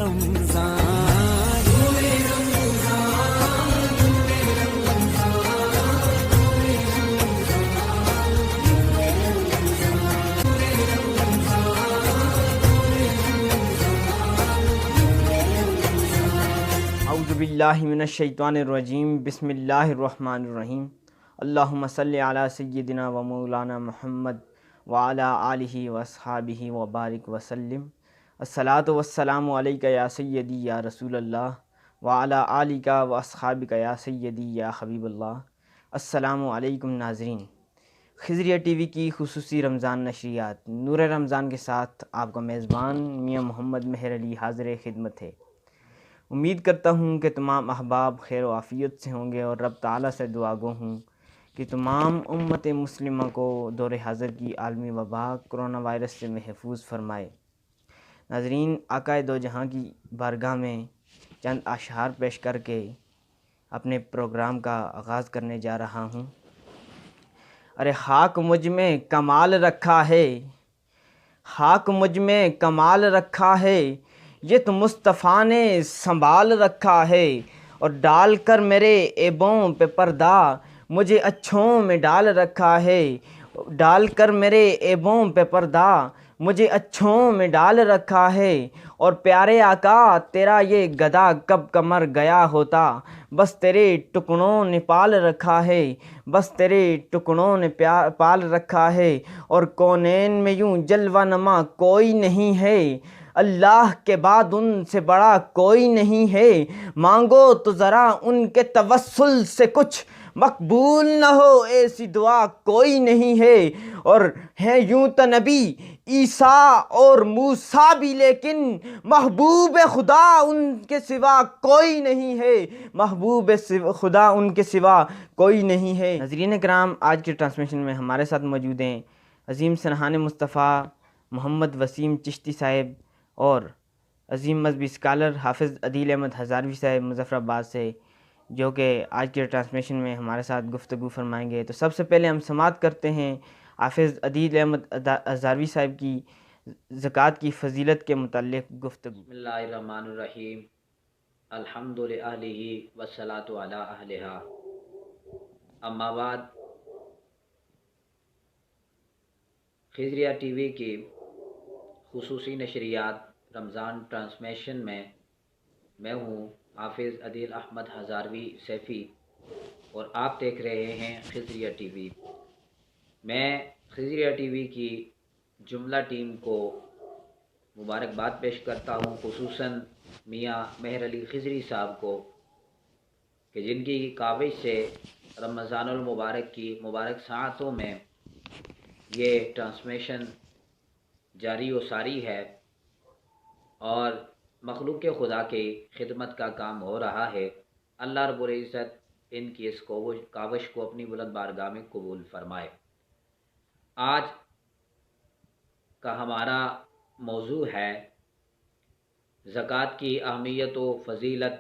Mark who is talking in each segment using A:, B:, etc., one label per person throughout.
A: اعوذ باللہ من الشیطان الرجیم بسم اللہ الرحمن الرحیم اللہم صلی علی سیدنا و مولانا محمد وعلی آلہ واصحابہ وبارک وسلم الصلاۃ والسلام علیک یا سیدی یا رسول اللہ وعلی آلک واصحابک یا سیدی یا حبیب اللہ۔ السلام علیکم ناظرین، خضریہ ٹی وی کی خصوصی رمضان نشریات نور رمضان کے ساتھ آپ کا میزبان میاں محمد مہر علی حاضر خدمت ہے۔ امید کرتا ہوں کہ تمام احباب خیر و عافیت سے ہوں گے، اور رب تعالیٰ سے دعا گو ہوں کہ تمام امت مسلمہ کو دور حاضر کی عالمی وبا کرونا وائرس سے محفوظ فرمائے۔ ناظرین، آقائے دو جہاں کی بارگاہ میں چند اشعار پیش کر کے اپنے پروگرام کا آغاز کرنے جا رہا ہوں۔ ارے خاک مجھ میں کمال رکھا ہے، خاک مجھ میں کمال رکھا ہے، یہ تو مصطفیٰ نے سنبھال رکھا ہے، اور ڈال کر میرے عیبوں پہ پردہ مجھے اچھوں میں ڈال رکھا ہے، ڈال کر میرے عیبوں پہ پردہ مجھے اچھوں میں ڈال رکھا ہے، اور پیارے آقا تیرا یہ گدا کب کمر گیا ہوتا، بس تیرے ٹکڑوں نے پال رکھا ہے، بس تیرے ٹکڑوں نے پال رکھا ہے، اور کونین میں یوں جلوہ نما کوئی نہیں ہے، اللہ کے بعد ان سے بڑا کوئی نہیں ہے، مانگو تو ذرا ان کے توسل سے کچھ، مقبول نہ ہو ایسی دعا کوئی نہیں ہے، اور ہیں یوں تو نبی عیسیٰ اور موسیٰ بھی، لیکن محبوب خدا ان کے سوا کوئی نہیں ہے، محبوب خدا ان کے سوا کوئی نہیں ہے۔ ناظرین کرام، آج کے ٹرانسمیشن میں ہمارے ساتھ موجود ہیں عظیم سنہان مصطفیٰ محمد وسیم چشتی صاحب اور عظیم مذہبی اسکالر حافظ عدیل احمد ہزاروی صاحب مظفر آباد سے، جو کہ آج کے ٹرانسمیشن میں ہمارے ساتھ گفتگو فرمائیں گے۔ تو سب سے پہلے ہم سماعت کرتے ہیں حافظ عدیل احمد ہزاروی صاحب کی زکوٰۃ کی فضیلت کے متعلق گفتگو۔
B: بسم اللہ الرحمن الرحیم، الحمد للہ والصلاۃ علی اہلہا، اما بعد۔ خضریہ ٹی وی کی خصوصی نشریات رمضان ٹرانسمیشن میں ہوں حافظ عدیل احمد ہزاروی سیفی، اور آپ دیکھ رہے ہیں خضریہ ٹی وی۔ میں خضریہ ٹی وی کی جملہ ٹیم کو مبارکباد پیش کرتا ہوں، خصوصاً میاں مہر علی خضری صاحب کو، کہ جن کی کاوش سے رمضان المبارک کی مبارک ساعتوں میں یہ ٹرانسمیشن جاری و ساری ہے، اور مخلوق خدا کی خدمت کا کام ہو رہا ہے۔ اللہ رب العزت ان کی اس کاوش کو اپنی بلند بارگاہ میں قبول فرمائے۔ آج کا ہمارا موضوع ہے زکوٰۃ کی اہمیت و فضیلت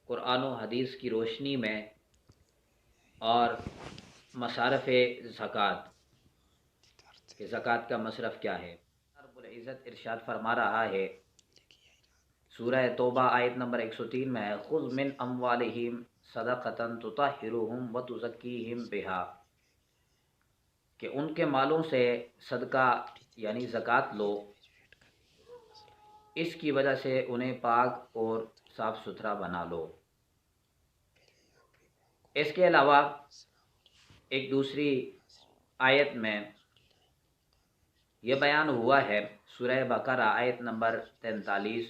B: قرآن و حدیث کی روشنی میں، اور مصارف زکوٰۃ کہ زکوٰۃ کا مصرف کیا ہے۔ رب العزت ارشاد فرما رہا ہے سورہ توبہ آیت نمبر 103 میں، خذ من اموالہم صدقۃ تطہرہم وتزکیہم بہا، کہ ان کے مالوں سے صدقہ یعنی زکوٰۃ لو، اس کی وجہ سے انہیں پاک اور صاف ستھرا بنا لو۔ اس کے علاوہ ایک دوسری آیت میں یہ بیان ہوا ہے، سورہ بقرہ آیت نمبر 43،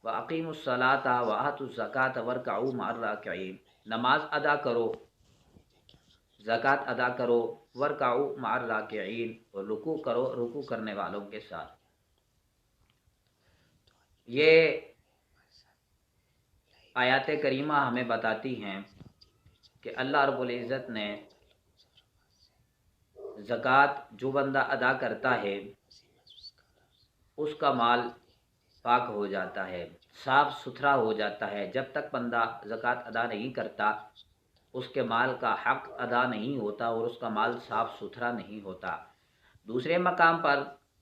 B: وَأَقِيمُوا الصَّلَاةَ وَآتُوا الزَّكَاةَ وَارْكَعُوا مَعَ الرَّاكِعِينَ، نماز ادا کرو، زکوٰۃ ادا کرو، وَارْكَعُوا مَعَ الرَّاكِعِينَ، اور رکوع کرو رکوع کرنے والوں کے ساتھ۔ یہ آیات کریمہ ہمیں بتاتی ہیں کہ اللہ رب العزت نے زکوٰۃ جو بندہ ادا کرتا ہے اس کا مال پاک ہو جاتا ہے، صاف ستھرا ہو جاتا ہے۔ جب تک بندہ زکوٰۃ ادا نہیں کرتا اس کے مال کا حق ادا نہیں ہوتا، اور اس کا مال صاف ستھرا نہیں ہوتا۔ دوسرے مقام پر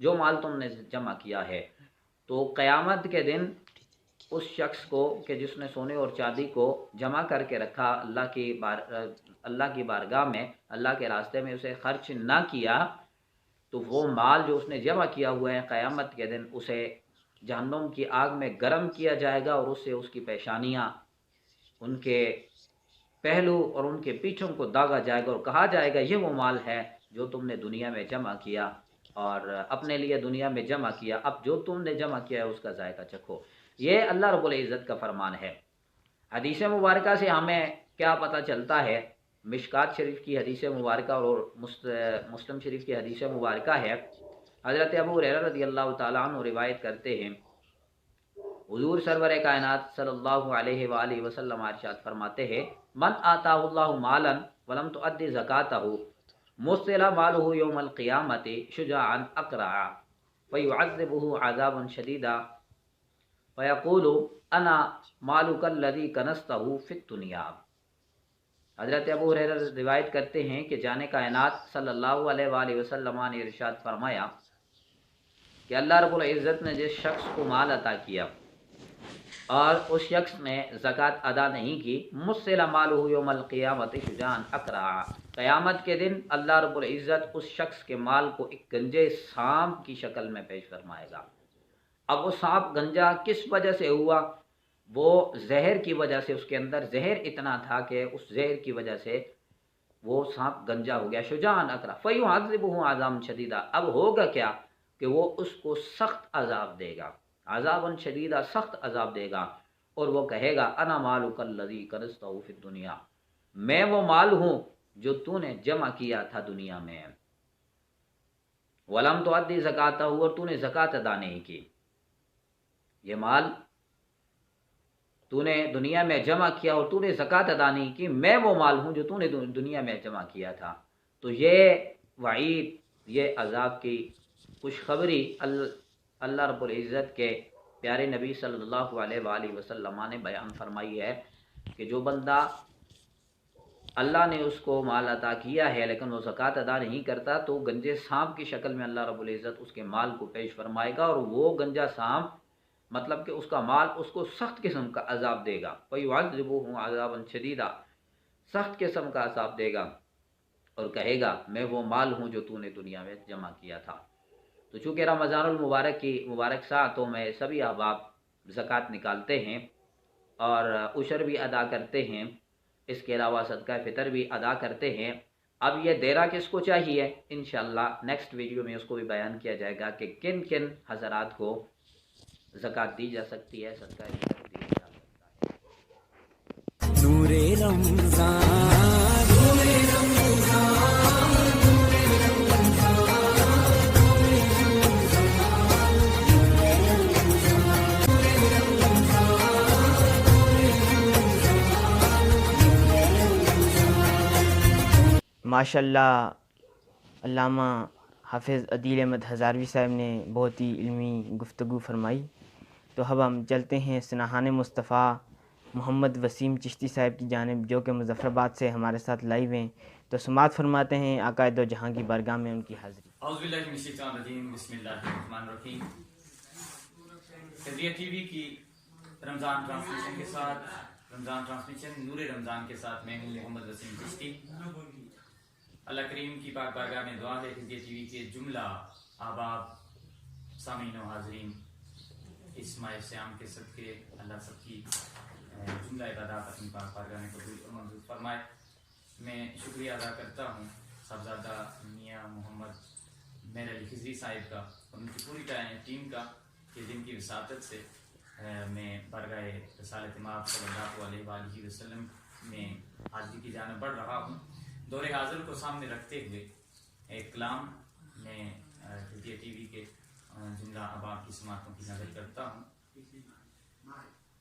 B: جو مال تم نے جمع کیا ہے۔ تو قیامت کے دن اس شخص کو کہ جس نے سونے اور چاندی کو جمع کر کے رکھا، اللہ کی بارگاہ میں، اللہ کے راستے میں اسے خرچ نہ کیا، تو وہ مال جو اس نے جمع کیا ہوا ہے قیامت کے دن اسے جہنم کی آگ میں گرم کیا جائے گا، اور اس سے اس کی پیشانیاں، ان کے پہلو اور ان کے پیچھوں کو داغا جائے گا، اور کہا جائے گا یہ وہ مال ہے جو تم نے دنیا میں جمع کیا اور اپنے لیے دنیا میں جمع کیا، اب جو تم نے جمع کیا ہے اس کا ذائقہ چکھو۔ یہ اللہ رب العزت کا فرمان ہے۔ حدیث مبارکہ سے ہمیں کیا پتہ چلتا ہے؟ مشکات شریف کی حدیث مبارکہ اور مسلم شریف کی حدیث مبارکہ ہے، حضرت ابو ہریرہ رضی اللہ تعالیٰ عنہ روایت کرتے ہیں، حضور سرور کائنات صلی اللہ علیہ وآلہ وسلم ارشاد فرماتے ہیں، من آتاہ اللہ مالا ولم تؤدی زکاتہ مثل مالہ یوم القیامت شجاعا اقرعا فیعذبہ عذابا شدیدا فیقول انا مالک الذی کنزتہ فی الدنیا۔ حضرت ابو ہریرہ روایت کرتے ہیں کہ جان کائنات صلی اللہ علیہ وآلہ وسلم نے ارشاد فرمایا کہ اللہ رب العزت نے جس شخص کو مال عطا کیا اور اس شخص نے زکوٰۃ ادا نہیں کی، مثل مالہ یوم القیامت شجاعا اقرعا، قیامت کے دن اللہ رب العزت اس شخص کے مال کو ایک گنجے سانپ کی شکل میں پیش فرمائے گا۔ اب وہ سانپ گنجا کس وجہ سے ہوا؟ وہ زہر کی وجہ سے، اس کے اندر زہر اتنا تھا کہ اس زہر کی وجہ سے وہ سانپ گنجا ہو گیا۔ شجاعا اقرعا فیعذبہ عذابا شدیدا، اب ہوگا کیا کہ وہ اس کو سخت عذاب دے گا، عذابا شدیدہ، سخت عذاب دے گا، اور وہ کہے گا انا مالک الذی کنزتہ فی الدنیا، میں وہ مال ہوں جو تو نے جمع کیا تھا دنیا میں، ولم تؤدی زکاتہ، اور تو نے زکوٰۃ ادا نہیں کی، یہ مال تو نے دنیا میں جمع کیا اور تو نے زکوٰۃ ادا نہیں کی، میں وہ مال ہوں جو تو نے دنیا میں جمع کیا تھا۔ تو یہ وعید، یہ عذاب کی خوشخبری اللہ رب العزت کے پیارے نبی صلی اللہ علیہ وآلہ وسلم نے بیان فرمائی ہے کہ جو بندہ اللہ نے اس کو مال عطا کیا ہے لیکن وہ زکوٰۃ ادا نہیں کرتا، تو گنجے سانپ کی شکل میں اللہ رب العزت اس کے مال کو پیش فرمائے گا، اور وہ گنجا سانپ مطلب کہ اس کا مال اس کو سخت قسم کا عذاب دے گا، فَيُعَذِّبُهُ عَذَابًا شَدِيدًا، سخت قسم کا عذاب دے گا، اور کہے گا میں وہ مال ہوں جو تو نے دنیا میں جمع کیا تھا۔ تو چونکہ رمضان المبارک کی مبارک ساعتوں میں سبھی احباب زکوٰۃ نکالتے ہیں اور عشر بھی ادا کرتے ہیں، اس کے علاوہ صدقہ فطر بھی ادا کرتے ہیں۔ اب یہ دیرہ کس کو چاہیے، انشاءاللہ نیکسٹ ویڈیو میں اس کو بھی بیان کیا جائے گا کہ کن کن حضرات کو زکوٰۃ دی جا سکتی ہے، صدقہ فطر دیا جا سکتا ہے۔
C: نور رمضان، نور رمضان،
A: ماشاء اللہ علامہ حافظ عدیل احمد ہزاروی صاحب نے بہت ہی علمی گفتگو فرمائی۔ تو اب ہم چلتے ہیں سناہان مصطفیٰ محمد وسیم چشتی صاحب کی جانب، جو کہ مظفر آباد سے ہمارے ساتھ لائیو ہیں، تو سماعت فرماتے ہیں آقا دو جہاں کی بارگاہ میں ان کی حاضری۔
D: اعوذ باللہ من الشیطان الرجیم، بسم اللہ الرحمن الرحیم۔ خضریہ ٹی وی کی رمضان ٹرانسمیشن کے ساتھ، رمضان ٹرانسمیشن نور رمضان کے ساتھ میں ہوں محمد وسیم چشتی۔ اللہ کریم کی پاک بارگاہ میں دعا ہے خضریہ ٹی وی کے جملہ احباب، سامعین و حاضرین، اس ماہ صیام کے صدقے اللہ سب کی جملہ عبادات اپنی پاک بارگاہ میں قبول اور منظور فرمائے۔ میں شکریہ ادا کرتا ہوں صاحبزادہ میاں محمد میر علی خضری صاحب کا اور ان کی پوری ٹیم کا کہ جن کی وساطت سے میں بارگاہ رسالت مآب صلی اللہ علیہ وآلہ وسلم میں حاضری کی جانب بڑھ رہا ہوں۔ دور حاضر کو سامنے رکھتے ہوئے ایک کلام میں خضریہ ٹی وی کے جملہ احباب کی سماعتوں کی نظر کرتا ہوں۔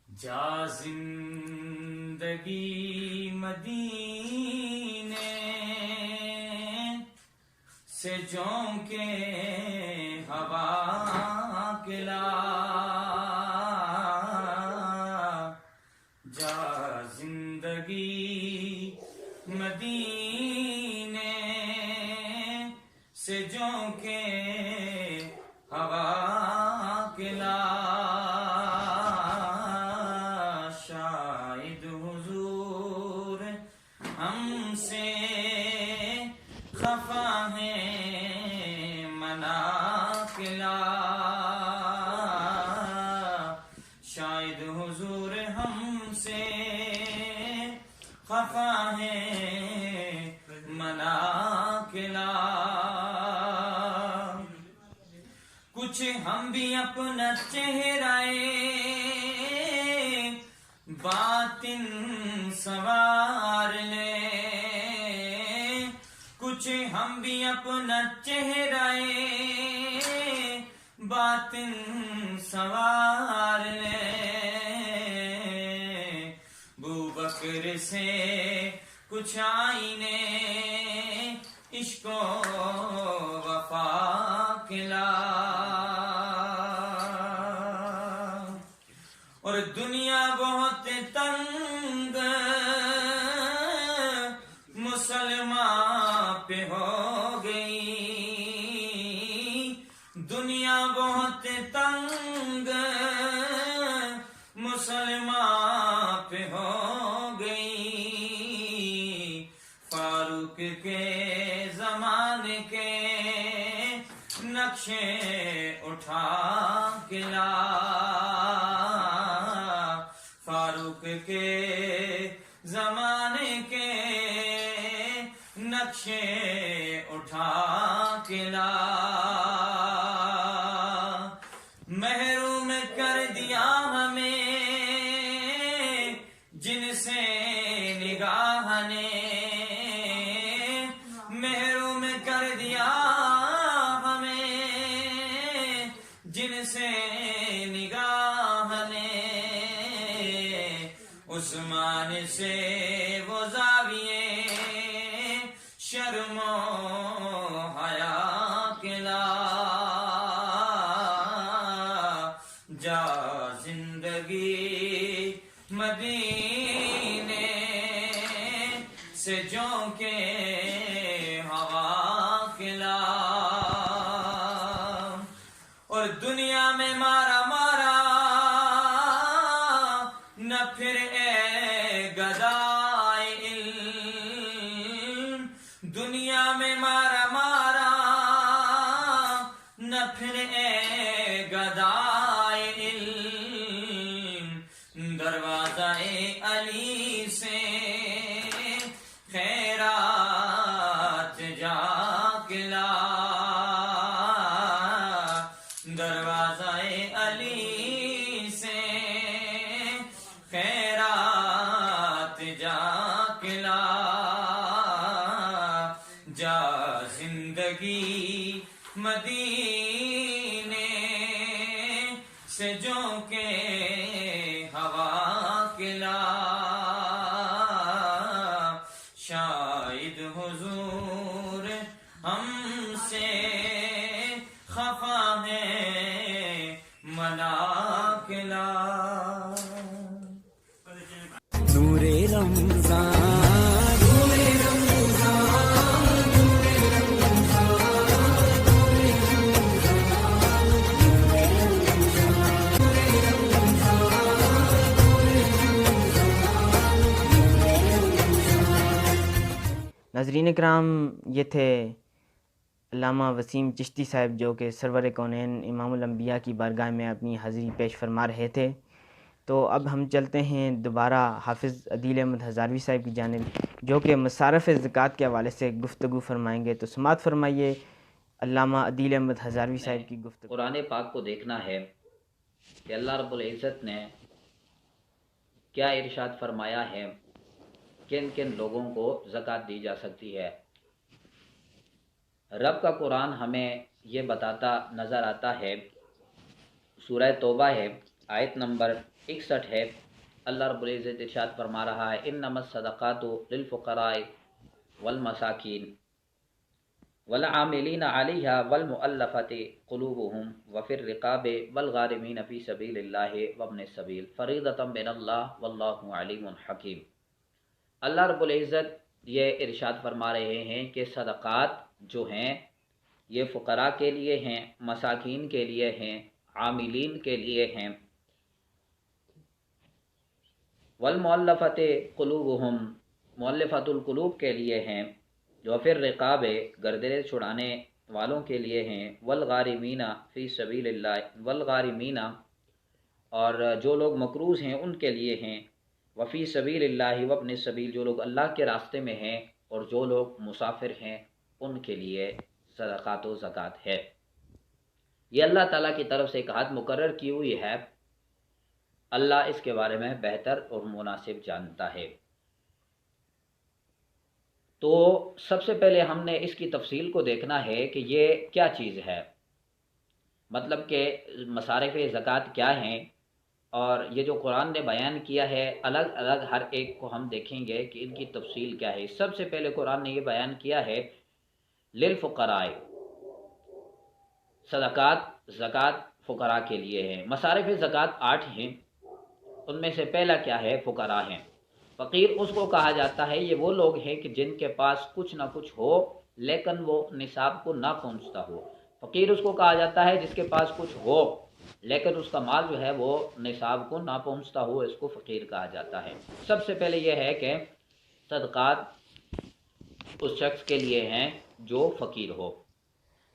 D: جا زندگی مدینے سے جھونکے ہوا کے لا، جا زندگی مدینے سے جھونکے حضور ہم سے خفا ہے منا کلا، کچھ ہم بھی اپنا چہرہ باطن سوار لیں، کچھ ہم بھی اپنا چہرہ باطن سوار لیں، بو بکر سے کچھ آئینے عشق و وفا کھلا، اور دنیا بہت تنگ مسلمان پہ ہو گئی، دنیا بہت تنگ مسلمان پہ ہو گئی، فاروق کے زمانے کے نقشے اٹھا کے لا، فاروق کے زمانے کے نقشے اٹھا کے لا، محروم کر دیا ہمیں جن سے نگاہ نے، محروم کر دیا ہمیں جن سے نگاہ نے، عثمان سے وہ زاویے شرم و حیا کے لا، جا زندگی مدینے سے جو کے ہوا کے لا، اور دنیا میں مارا مارا نہ پھر اے گدائے علم، دنیا میں مارا مارا نہ پھر اے گدائے علم، دروازہ علی سے خیرات جا کے لا، دروازہ علی سے خیرات جا کے لا، جا زندگی مدینے سے جو کے ہوا کے لا، شاید حضور ہم سے خفا ہے منا کے لا۔
C: نور رمضان، نور رمضان،
A: ناظرین کرام، یہ تھے علامہ وسیم چشتی صاحب جو کہ سرور کونین امام الانبیاء کی بارگاہ میں اپنی حاضری پیش فرما رہے تھے۔ تو اب ہم چلتے ہیں دوبارہ حافظ عدیل احمد ہزاروی صاحب کی جانب، جو کہ مصارف زکوٰۃ کے حوالے سے گفتگو فرمائیں گے۔ تو سماعت فرمائیے علامہ عدیل احمد ہزاروی صاحب کی گفتگو۔
B: قرآن پاک کو دیکھنا ہے کہ اللہ رب العزت نے کیا ارشاد فرمایا ہے، کن کن لوگوں کو زکوٰۃ دی جا سکتی ہے۔ رب کا قرآن ہمیں یہ بتاتا نظر آتا ہے، سورہ توبہ ہے، آیت نمبر 61 ہے۔ اللہ رب العزت ارشاد فرما رہا ہے، انما الصدقات للفقراء والمساکین والعاملین علیہا والمؤلفۃ قلوبہم وفی الرقاب والغارمین فی سبیل اللہ وابن السبیل فریضۃ من اللہ واللہ علیم حکیم۔ اللہ رب العزت یہ ارشاد فرما رہے ہیں کہ صدقات جو ہیں یہ فقراء کے لیے ہیں، مساکین کے لیے ہیں، عاملین کے لیے ہیں، والمؤلفۃ قلوبہم، مؤلفۃ القلوب کے لیے ہیں، جو پھر رقاب گردرے چھڑانے والوں کے لیے ہیں، والغارمین فی سبیل اللہ، والغارمین اور جو لوگ مقروض ہیں ان کے لیے ہیں، وفی سبیل اللہ وابن سبیل، جو لوگ اللہ کے راستے میں ہیں اور جو لوگ مسافر ہیں ان کے لیے صدقات و زکوٰۃ ہے۔ یہ اللہ تعالیٰ کی طرف سے ایک حد مقرر کی ہوئی ہے، اللہ اس کے بارے میں بہتر اور مناسب جانتا ہے۔ تو سب سے پہلے ہم نے اس کی تفصیل کو دیکھنا ہے کہ یہ کیا چیز ہے، مطلب کہ مصارف زکوٰۃ کیا ہیں، اور یہ جو قرآن نے بیان کیا ہے الگ الگ ہر ایک کو ہم دیکھیں گے کہ ان کی تفصیل کیا ہے۔ سب سے پہلے قرآن نے یہ بیان کیا ہے للفقراء، صدقات زکوٰۃ فقراء کے لیے ہیں۔ مصارف زکوٰۃ 8 ہیں، ان میں سے پہلا کیا ہے؟ فقراء ہیں۔ فقیر اس کو کہا جاتا ہے، یہ وہ لوگ ہیں کہ جن کے پاس کچھ نہ کچھ ہو لیکن وہ نصاب کو نہ پہنچتا ہو۔ فقیر اس کو کہا جاتا ہے جس کے پاس کچھ ہو لیکن اس کا مال جو ہے وہ نصاب کو نہ پہنچتا ہو، اس کو فقیر کہا جاتا ہے۔ سب سے پہلے یہ ہے کہ صدقات اس شخص کے لیے ہیں جو فقیر ہو۔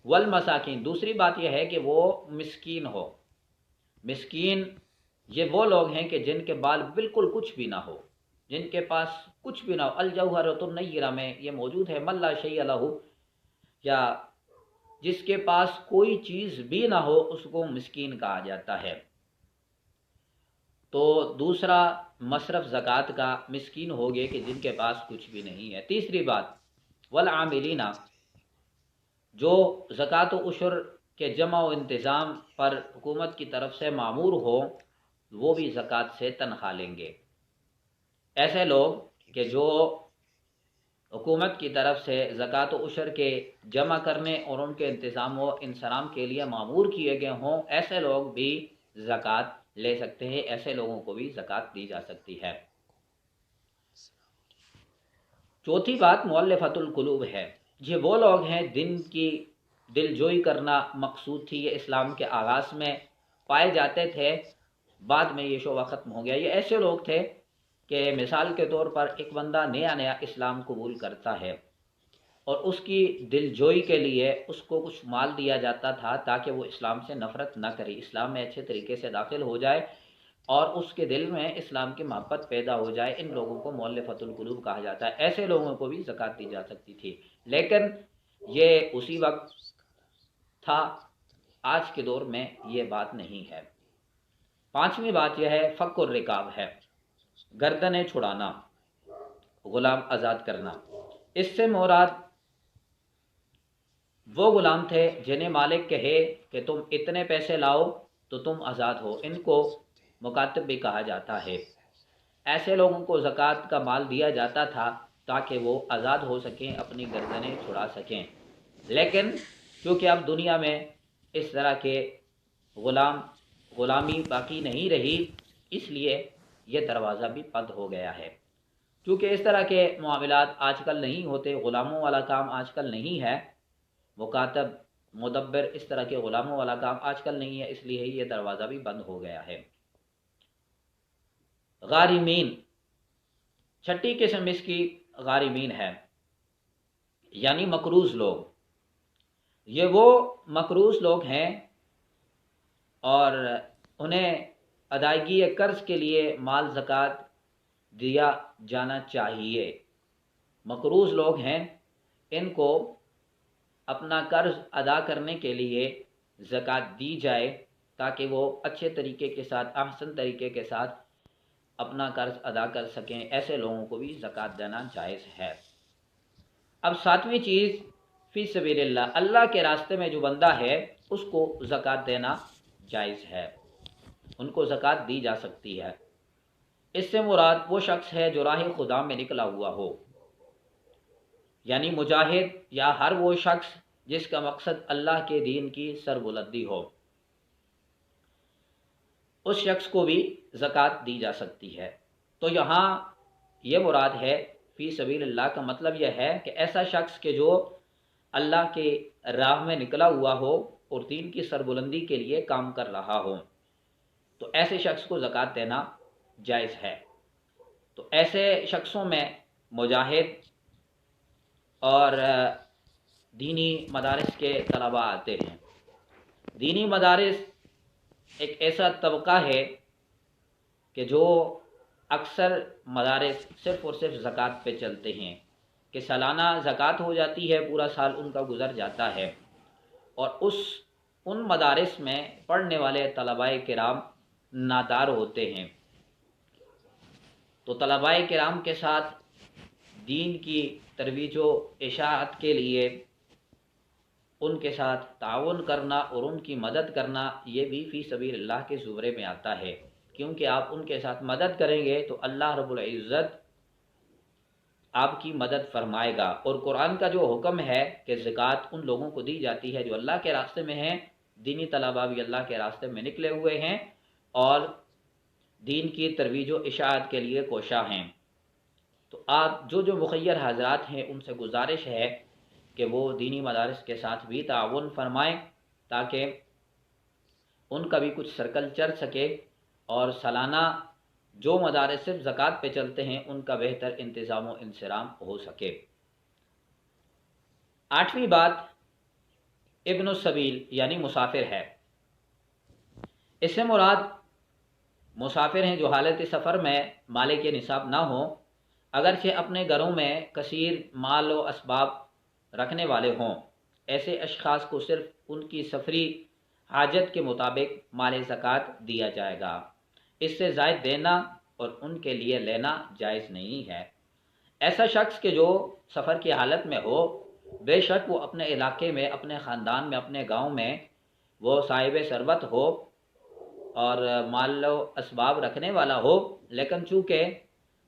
B: والمساکین، دوسری بات یہ ہے کہ وہ مسکین ہو۔ مسکین یہ وہ لوگ ہیں کہ جن کے بال بالکل کچھ بھی نہ ہو، جن کے پاس کچھ بھی نہ ہو۔ الجوہرۃ النیرہ میں یہ موجود ہے، من لا شیء لہ، یا جس کے پاس کوئی چیز بھی نہ ہو اس کو مسکین کہا جاتا ہے۔ تو دوسرا مصرف زکوٰۃ کا مسکین ہو گئے کہ جن کے پاس کچھ بھی نہیں ہے۔ تیسری بات والعاملین، جو زکوٰۃ و عشر کے جمع و انتظام پر حکومت کی طرف سے مامور ہو وہ بھی زکوٰۃ سے تنخواہ لیں گے۔ ایسے لوگ کہ جو حکومت کی طرف سے زکوٰۃ و عشر کے جمع کرنے اور ان کے انتظام و انصرام کے لیے مامور کیے گئے ہوں، ایسے لوگ بھی زکوٰۃ لے سکتے ہیں، ایسے لوگوں کو بھی زکوٰۃ دی جا سکتی ہے۔ چوتھی بات مؤلفۃ القلوب ہے، یہ وہ لوگ ہیں جن کی دل جوئی کرنا مقصود تھی، یہ اسلام کے آغاز میں پائے جاتے تھے، بعد میں یہ شعبہ ختم ہو گیا۔ یہ ایسے لوگ تھے کہ مثال کے طور پر ایک بندہ نیا نیا اسلام قبول کرتا ہے اور اس کی دل جوئی کے لیے اس کو کچھ مال دیا جاتا تھا تاکہ وہ اسلام سے نفرت نہ کرے، اسلام میں اچھے طریقے سے داخل ہو جائے اور اس کے دل میں اسلام کی محبت پیدا ہو جائے۔ ان لوگوں کو مؤلفۃ القلوب کہا جاتا ہے۔ ایسے لوگوں کو بھی زکوٰۃ دی جا سکتی تھی، لیکن یہ اسی وقت تھا، آج کے دور میں یہ بات نہیں ہے۔ پانچویں بات یہ ہے فک الرقاب ہے، گردنیں چھڑانا، غلام آزاد کرنا۔ اس سے مراد وہ غلام تھے جنہیں مالک کہے کہ تم اتنے پیسے لاؤ تو تم آزاد ہو، ان کو مکاتب بھی کہا جاتا ہے۔ ایسے لوگوں کو زکوٰۃ کا مال دیا جاتا تھا تاکہ وہ آزاد ہو سکیں، اپنی گردنیں چھڑا سکیں۔ لیکن کیونکہ اب دنیا میں اس طرح کے غلامی باقی نہیں رہی، اس لیے یہ دروازہ بھی بند ہو گیا ہے۔ کیونکہ اس طرح کے معاملات آج کل نہیں ہوتے، غلاموں والا کام آج کل نہیں ہے، مکاتب مدبر اس طرح کے غلاموں والا کام آج کل نہیں ہے، اس لیے یہ دروازہ بھی بند ہو گیا ہے۔ غارمین، چھٹی قسم اس کی غارمین ہے، یعنی مقروض لوگ۔ یہ وہ مقروض لوگ ہیں اور انہیں ادائیگی قرض کے لیے مال زکوٰۃ دیا جانا چاہیے۔ مقروض لوگ ہیں، ان کو اپنا قرض ادا کرنے کے لیے زکوٰۃ دی جائے تاکہ وہ اچھے طریقے کے ساتھ، احسن طریقے کے ساتھ اپنا قرض ادا کر سکیں۔ ایسے لوگوں کو بھی زکوٰۃ دینا جائز ہے۔ اب ساتویں چیز فی سبیل اللہ، اللہ کے راستے میں جو بندہ ہے اس کو زکوٰۃ دینا جائز ہے، ان کو زکوٰۃ دی جا سکتی ہے۔ اس سے مراد وہ شخص ہے جو راہ خدا میں نکلا ہوا ہو، یعنی مجاہد یا ہر وہ شخص جس کا مقصد اللہ کے دین کی سربلندی ہو، اس شخص کو بھی زکوٰۃ دی جا سکتی ہے۔ تو یہاں یہ مراد ہے فی سبیل اللہ کا مطلب یہ ہے کہ ایسا شخص کہ جو اللہ کے راہ میں نکلا ہوا ہو اور دین کی سربلندی کے لیے کام کر رہا ہو، تو ایسے شخص کو زکوٰۃ دینا جائز ہے۔ تو ایسے شخصوں میں مجاہد اور دینی مدارس کے طلباء آتے ہیں۔ دینی مدارس ایک ایسا طبقہ ہے کہ جو اکثر مدارس صرف اور صرف زکوٰۃ پہ چلتے ہیں کہ سالانہ زکوٰۃ ہو جاتی ہے، پورا سال ان کا گزر جاتا ہے، اور ان مدارس میں پڑھنے والے طلباء کرام نادار ہوتے ہیں۔ تو طلباء کرام کے ساتھ دین کی ترویج و اشاعت کے لیے ان کے ساتھ تعاون کرنا اور ان کی مدد کرنا، یہ بھی فی سبیل اللہ کے زمرے میں آتا ہے، کیونکہ آپ ان کے ساتھ مدد کریں گے تو اللہ رب العزت آپ کی مدد فرمائے گا۔ اور قرآن کا جو حکم ہے کہ زکوٰۃ ان لوگوں کو دی جاتی ہے جو اللہ کے راستے میں ہیں، دینی طلباء بھی اللہ کے راستے میں نکلے ہوئے ہیں اور دین کی ترویج و اشاعت کے لیے کوشاں ہیں۔ تو آپ جو مخیر حضرات ہیں ان سے گزارش ہے کہ وہ دینی مدارس کے ساتھ بھی تعاون فرمائیں تاکہ ان کا بھی کچھ سرکل چل سکے اور سالانہ جو مدارس صرف زکوٰۃ پہ چلتے ہیں ان کا بہتر انتظام و انصرام ہو سکے۔ 8ویں بات ابن السبیل یعنی مسافر ہے۔ اس سے مراد مسافر ہیں جو حالت سفر میں مالک نصاب نہ ہوں، اگرچہ اپنے گھروں میں کثیر مال و اسباب رکھنے والے ہوں۔ ایسے اشخاص کو صرف ان کی سفری حاجت کے مطابق مال زکوٰۃ دیا جائے گا، اس سے زائد دینا اور ان کے لیے لینا جائز نہیں ہے۔ ایسا شخص کہ جو سفر کی حالت میں ہو، بے شک وہ اپنے علاقے میں، اپنے خاندان میں، اپنے گاؤں میں وہ صاحب ثروت ہو اور مال و اسباب رکھنے والا ہو، لیکن چونکہ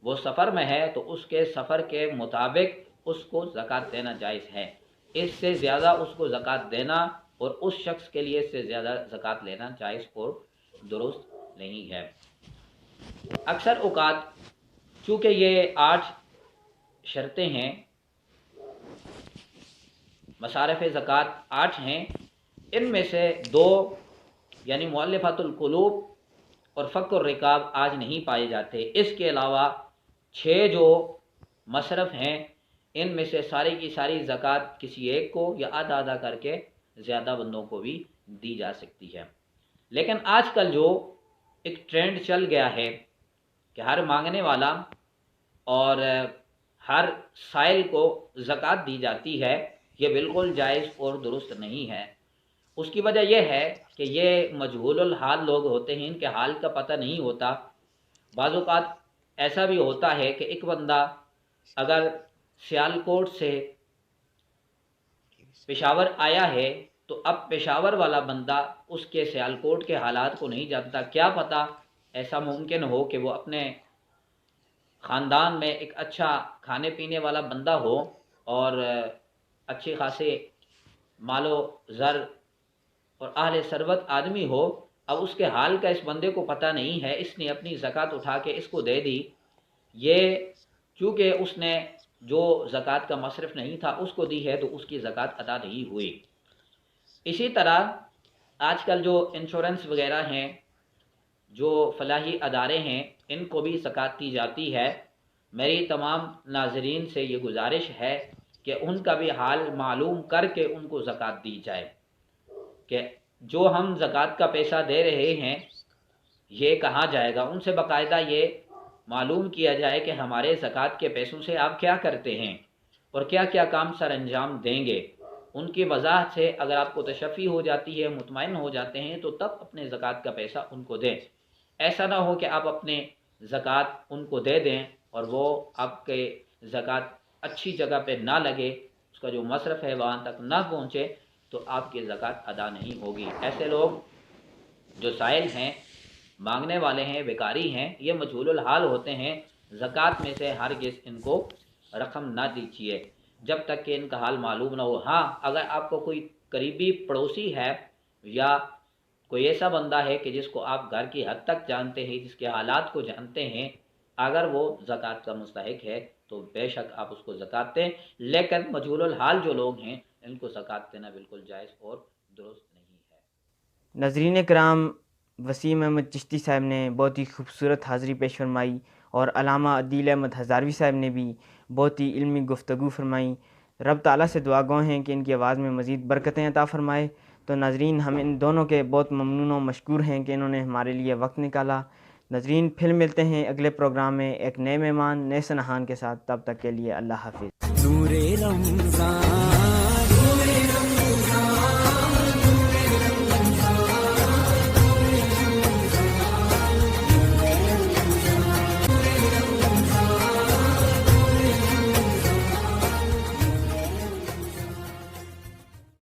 B: وہ سفر میں ہے تو اس کے سفر کے مطابق اس کو زکوٰۃ دینا جائز ہے۔ اس سے زیادہ اس کو زکوٰۃ دینا اور اس شخص کے لیے اس سے زیادہ زکوٰۃ لینا جائز اور درست نہیں ہے۔ اکثر اوقات چونکہ یہ 8 شرطیں ہیں، مصارف زکوٰۃ 8 ہیں، ان میں سے 2 یعنی مؤلفۃ القلوب اور فک الرقاب آج نہیں پائے جاتے۔ اس کے علاوہ 6 جو مصرف ہیں ان میں سے ساری کی ساری زکوٰۃ کسی ایک کو یا آدھا آدھا کر کے زیادہ بندوں کو بھی دی جا سکتی ہے۔ لیکن آج کل جو ایک ٹرینڈ چل گیا ہے کہ ہر مانگنے والا اور ہر سائل کو زکوٰۃ دی جاتی ہے، یہ بالکل جائز اور درست نہیں ہے۔ اس کی وجہ یہ ہے کہ یہ مجہول الحال لوگ ہوتے ہیں، ان کے حال کا پتہ نہیں ہوتا۔ بعض اوقات ایسا بھی ہوتا ہے کہ ایک بندہ اگر سیالکوٹ سے پشاور آیا ہے تو اب پشاور والا بندہ اس کے سیالکوٹ کے حالات کو نہیں جانتا۔ کیا پتہ ایسا ممکن ہو کہ وہ اپنے خاندان میں ایک اچھا کھانے پینے والا بندہ ہو اور اچھے خاصے مال و زر اور اہل ثروت آدمی ہو، اب اس کے حال کا اس بندے کو پتہ نہیں ہے، اس نے اپنی زکوٰۃ اٹھا کے اس کو دے دی۔ یہ چونکہ اس نے جو زکوٰۃ کا مصرف نہیں تھا اس کو دی ہے تو اس کی زکوٰۃ ادا نہیں ہوئی۔ اسی طرح آج کل جو انشورنس وغیرہ ہیں، جو فلاحی ادارے ہیں، ان کو بھی زکوٰۃ دی جاتی ہے۔ میری تمام ناظرین سے یہ گزارش ہے کہ ان کا بھی حال معلوم کر کے ان کو زکوٰۃ دی جائے کہ جو ہم زکوٰۃ کا پیسہ دے رہے ہیں یہ کہاں جائے گا۔ ان سے باقاعدہ یہ معلوم کیا جائے کہ ہمارے زکوٰۃ کے پیسوں سے آپ کیا کرتے ہیں اور کیا کیا کام سر انجام دیں گے۔ ان کی وضاحت سے اگر آپ کو تشفی ہو جاتی ہے، مطمئن ہو جاتے ہیں، تو تب اپنے زکوٰۃ کا پیسہ ان کو دیں۔ ایسا نہ ہو کہ آپ اپنے زکوٰۃ ان کو دے دیں اور وہ آپ کے زکوٰۃ اچھی جگہ پہ نہ لگے، اس کا جو مصرف ہے وہاں تک نہ پہنچے، تو آپ کی زکوٰۃ ادا نہیں ہوگی۔ ایسے لوگ جو سائل ہیں، مانگنے والے ہیں، بیکاری ہیں، یہ مجہول الحال ہوتے ہیں، زکوٰۃ میں سے ہرگز ان کو رقم نہ دیجیے جب تک کہ ان کا حال معلوم نہ ہو۔ ہاں، اگر آپ کو کوئی قریبی پڑوسی ہے یا کوئی ایسا بندہ ہے کہ جس کو آپ گھر کی حد تک جانتے ہیں، جس کے حالات کو جانتے ہیں، اگر وہ زکوٰۃ کا مستحق ہے تو بے شک آپ اس کو زکوٰۃ دیں، لیکن مجہول الحال جو لوگ ہیں ان کو زکوٰۃ دینا بالکل جائز اور درست نہیں ہے۔
A: ناظرین کرام، وسیم احمد چشتی صاحب نے بہت ہی خوبصورت حاضری پیش فرمائی اور علامہ عدیل احمد ہزاروی صاحب نے بھی بہت ہی علمی گفتگو فرمائی۔ رب تعالیٰ سے دعا گو ہیں کہ ان کی آواز میں مزید برکتیں عطا فرمائے۔ تو ناظرین، ہم ان دونوں کے بہت ممنون و مشکور ہیں کہ انہوں نے ہمارے لیے وقت نکالا۔ ناظرین پھر ملتے ہیں اگلے پروگرام میں ایک نئے مہمان نئے سنہان کے ساتھ، تب تک کے لیے اللہ حافظ۔
C: نور رمضان